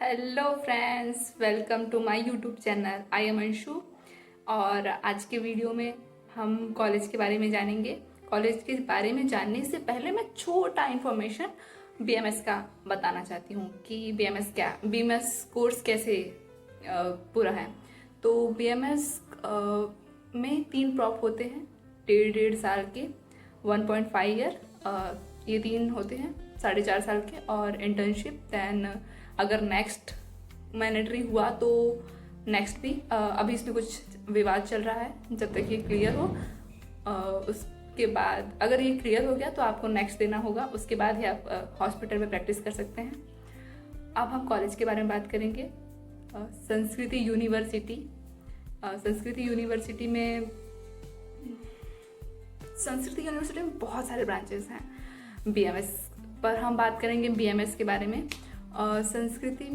Hello friends, welcome to my YouTube channel. I am Anshu और आज के वीडियो में हम कॉलेज के बारे में जानेंगे। कॉलेज के बारे में जानने से पहले मैं छोटा इन्फॉर्मेशन बीएमएस का बताना चाहती हूँ कि बीएमएस कोर्स कैसे पूरा है। तो बीएमएस में 3 प्रॉप होते हैं, डेढ़ साल के, 1.5 ईयर, ये 3 होते हैं 4.5 साल के, और इंटर्नशिप। दैन अगर नेक्स्ट मैंडेटरी हुआ तो नेक्स्ट भी। अभी इसमें कुछ विवाद चल रहा है, जब तक ये क्लियर हो उसके बाद, अगर ये क्लियर हो गया तो आपको नेक्स्ट देना होगा। उसके बाद ही आप हॉस्पिटल में प्रैक्टिस कर सकते हैं। अब हम कॉलेज के बारे में बात करेंगे। संस्कृति यूनिवर्सिटी में बहुत सारे ब्रांचेस हैं। बीएमएस पर हम बात करेंगे बीएमएस के बारे में। संस्कृति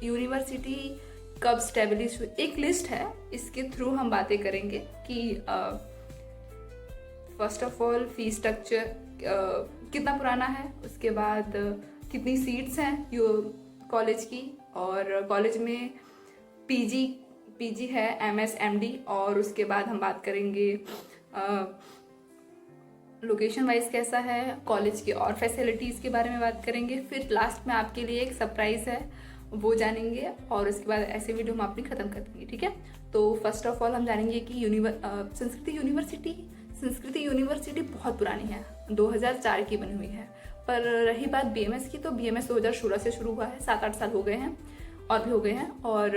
यूनिवर्सिटी कब स्टैब्लिश हुई, एक लिस्ट है, इसके थ्रू हम बातें करेंगे कि first of all fee structure कितना पुराना है, उसके बाद कितनी सीट्स हैं कॉलेज की, और कॉलेज में पीजी है, एमएस, एमडी, और उसके बाद हम बात करेंगे लोकेशन वाइज कैसा है कॉलेज की, और फैसिलिटीज़ के बारे में बात करेंगे। फिर लास्ट में आपके लिए एक सरप्राइज़ है, वो जानेंगे, और उसके बाद ऐसे वीडियो हम अपनी ख़त्म कर देंगे। ठीक है, तो फर्स्ट ऑफ ऑल हम जानेंगे कि संस्कृति यूनिवर्सिटी बहुत पुरानी है, 2004 की बनी हुई है। पर रही बात बीएमएस की, तो बीएमएस 2016 से शुरू हुआ है, 7-8 साल हो गए हैं, और भी हो गए हैं। और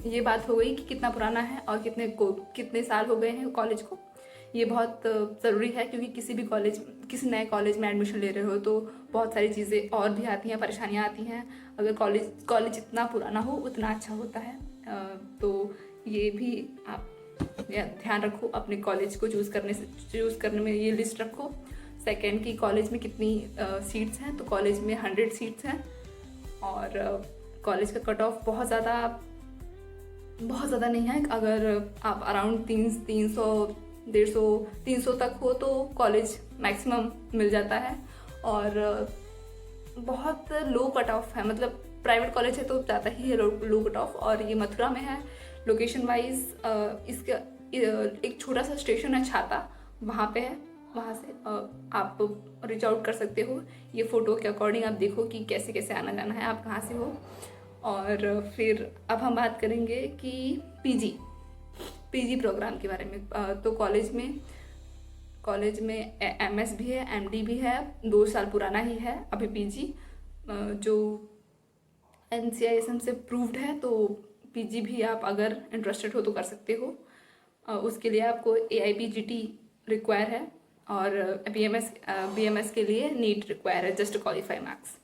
ये बात हो गई कि कितना पुराना है और कितने साल हो गए हैं कॉलेज को। ये बहुत ज़रूरी है, क्योंकि किसी नए कॉलेज में एडमिशन ले रहे हो तो बहुत सारी चीज़ें और भी आती हैं, परेशानियाँ आती हैं। अगर कॉलेज जितना पुराना हो उतना अच्छा होता है। तो ये भी आप ध्यान रखो, अपने कॉलेज को चूज़ करने में ये लिस्ट रखो। सेकेंड की कॉलेज में कितनी सीट्स हैं, तो कॉलेज में 100 सीट्स हैं, और कॉलेज का कट ऑफ बहुत ज़्यादा नहीं है। अगर आप अराउंड 300 तक हो तो कॉलेज मैक्सिमम मिल जाता है, और बहुत लो कट ऑफ है, मतलब प्राइवेट कॉलेज है तो ज़्यादा ही है लो कट ऑफ। और ये मथुरा में है। लोकेशन वाइज इसका एक छोटा सा स्टेशन है, छाता, वहाँ पे है। वहाँ से आप रीच आउट कर सकते हो। ये फ़ोटो के अकॉर्डिंग आप देखो कि कैसे कैसे आना जाना है, आप कहाँ से हो। और फिर अब हम बात करेंगे कि पीजी प्रोग्राम के बारे में। तो कॉलेज में एमएस भी है, एमडी भी है, 2 साल पुराना ही है अभी पीजी, जो NCISM से प्रूव्ड है। तो पीजी भी आप अगर इंटरेस्टेड हो तो कर सकते हो। उसके लिए आपको AIPGT रिक्वायर है, और BMS के लिए नीट रिक्वायर है, जस्ट क्वालिफाई मार्क्स।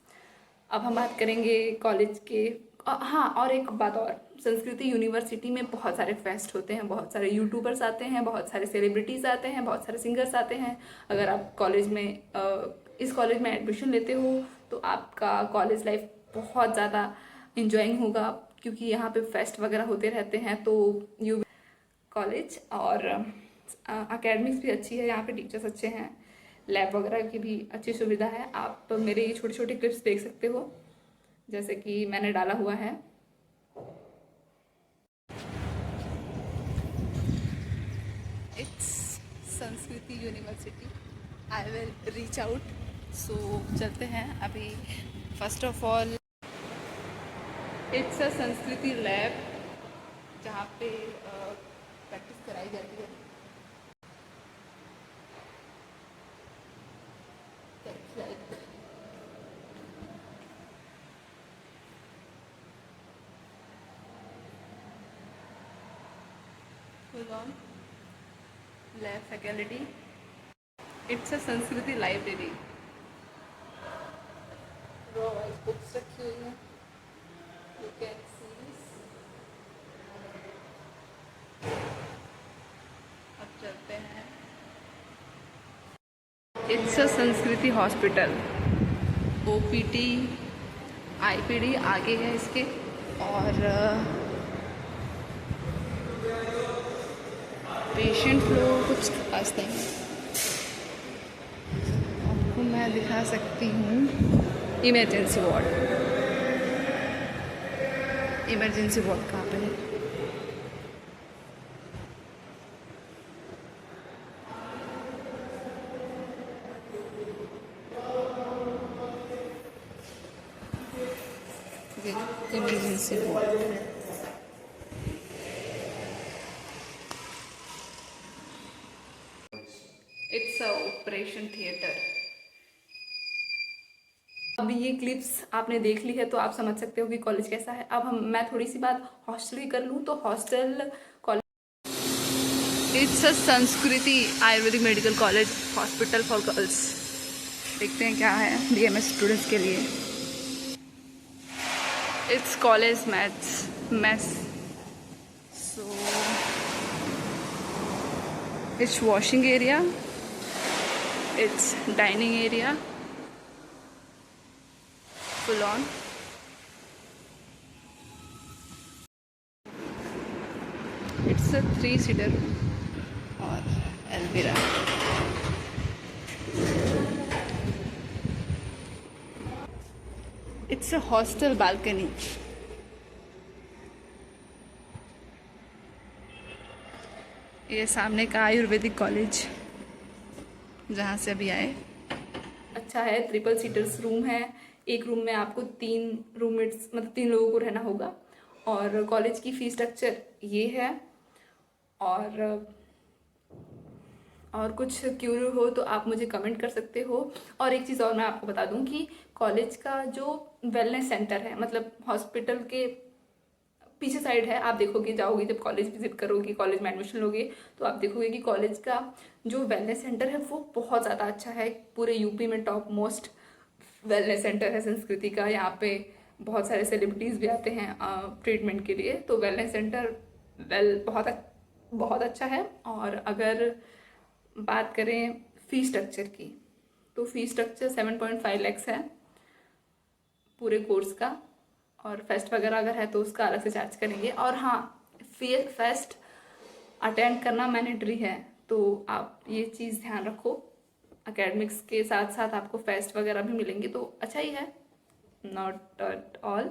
अब हम बात करेंगे कॉलेज के। हाँ, और एक बात और, संस्कृति यूनिवर्सिटी में बहुत सारे फेस्ट होते हैं, बहुत सारे यूट्यूबर्स आते हैं, बहुत सारे सेलिब्रिटीज़ आते हैं, बहुत सारे सिंगर्स आते हैं। अगर आप इस कॉलेज में एडमिशन लेते हो तो आपका कॉलेज लाइफ बहुत ज़्यादा इंजॉइंग होगा, क्योंकि यहाँ पे फेस्ट वगैरह होते रहते हैं। तो कॉलेज और एकेडमिक्स भी अच्छी है, यहाँ पे टीचर्स अच्छे हैं, लैब वगैरह की भी अच्छी सुविधा है। आप मेरे ये छोटे छोटे क्लिप्स देख सकते हो, जैसे कि मैंने डाला हुआ है। It's Sanskriti University, I will reach out. So चलते हैं अभी। First of all it's a Sanskriti lab, जहाँ पे प्रैक्टिस कराई जाती है। Full on lab faculty. It's a संस्कृति लाइब्रेरी, बुक्स रखी हुई हैं, you can see this. अब चलते हैं। It's a संस्कृति हॉस्पिटल, OPT IPD आगे है इसके, और पेशेंट फ्लो कुछ खास नहीं है। आपको मैं दिखा सकती हूँ इमरजेंसी वार्ड। इमरजेंसी वार्ड कहाँ पे है? Emergency ward. It's a operation theatre. अब ये क्लिप्स आपने देख ली है तो आप समझ सकते हो कि कॉलेज कैसा है। अब मैं थोड़ी सी बात हॉस्टल की कर लूँ तो हॉस्टल कॉलेज इट्स अ संस्कृति Ayurvedic medical college hospital for girls. देखते हैं क्या है BMS स्टूडेंट्स के लिए। It's college maths so it's washing area, it's dining area full on. It's a 3-seater और Elvira. It's a hostel balcony. ये सामने का आयुर्वेदिक कॉलेज जहाँ से अभी आए। अच्छा है, 3 सीटर्स रूम है। एक रूम में आपको 3 रूममेट्स मतलब 3 लोगों को रहना होगा। और कॉलेज की फीस स्ट्रक्चर ये है। और कुछ क्यूरी हो तो आप मुझे कमेंट कर सकते हो। और एक चीज़ और मैं आपको बता दूं कि कॉलेज का जो वेलनेस सेंटर है मतलब हॉस्पिटल के पीछे साइड है। आप देखोगे जाओगे जब कॉलेज विजिट करोगे, कॉलेज में एडमिशन लोगे तो आप देखोगे कि कॉलेज का जो वेलनेस सेंटर है वो बहुत ज़्यादा अच्छा है। पूरे यूपी में टॉप मोस्ट वेलनेस सेंटर है संस्कृति का। यहाँ पे बहुत सारे सेलिब्रिटीज़ भी आते हैं ट्रीटमेंट के लिए। तो वेलनेस सेंटर बहुत अच्छा है। और अगर बात करें फ़ीस स्ट्रक्चर की तो फ़ीस स्ट्रक्चर 7.5 lakhs है पूरे कोर्स का। और फेस्ट वगैरह अगर है तो उसका अलग से चार्ज करेंगे। और हाँ, फेस्ट अटेंड करना मैंडेटरी है तो आप ये चीज़ ध्यान रखो। एकेडमिक्स के साथ साथ आपको फेस्ट वगैरह भी मिलेंगे तो अच्छा ही है, नॉट एट ऑल।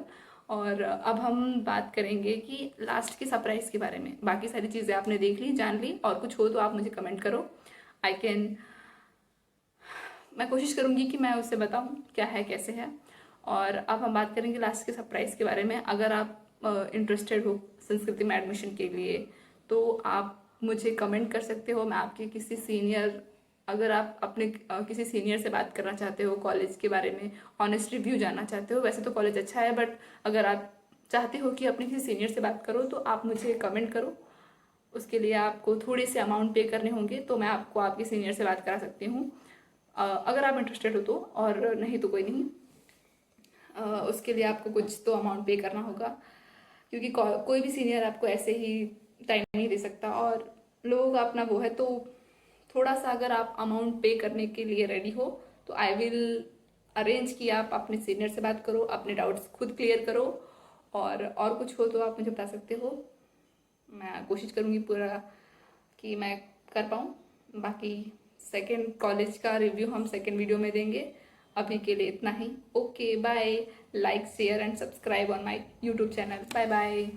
और अब हम बात करेंगे कि लास्ट के सरप्राइज़ के बारे में। बाकी सारी चीज़ें आपने देख ली, जान ली। और कुछ हो तो आप मुझे कमेंट करो। मैं कोशिश करूँगी कि मैं उससे बताऊँ क्या है कैसे है। और अब हम बात करेंगे लास्ट के सरप्राइज़ के बारे में। अगर आप इंटरेस्टेड हो संस्कृति में एडमिशन के लिए तो आप मुझे कमेंट कर सकते हो। मैं आपके किसी सीनियर, अगर आप अपने किसी सीनियर से बात करना चाहते हो कॉलेज के बारे में, ऑनेस्ट रिव्यू जानना चाहते हो, वैसे तो कॉलेज अच्छा है बट अगर आप चाहते हो कि अपने किसी सीनियर से बात करो तो आप मुझे कमेंट करो। उसके लिए आपको थोड़े से अमाउंट पे करने होंगे तो मैं आपको आपके सीनियर से बात करा सकती हूँ अगर आप इंटरेस्टेड हो तो। और नहीं तो कोई नहीं, उसके लिए आपको कुछ तो अमाउंट पे करना होगा क्योंकि कोई भी सीनियर आपको ऐसे ही टाइम नहीं दे सकता। और लोगों का अपना वो है तो थोड़ा सा अगर आप अमाउंट पे करने के लिए रेडी हो तो आई विल अरेंज कि आप अपने सीनियर से बात करो, अपने डाउट्स खुद क्लियर करो। और कुछ हो तो आप मुझे बता सकते हो। मैं कोशिश करूँगी पूरा कि मैं कर पाऊँ। बाकी सेकेंड कॉलेज का रिव्यू हम सेकेंड वीडियो में देंगे। अभी के लिए इतना ही। Okay bye. Like share and subscribe on my YouTube channel. Bye bye.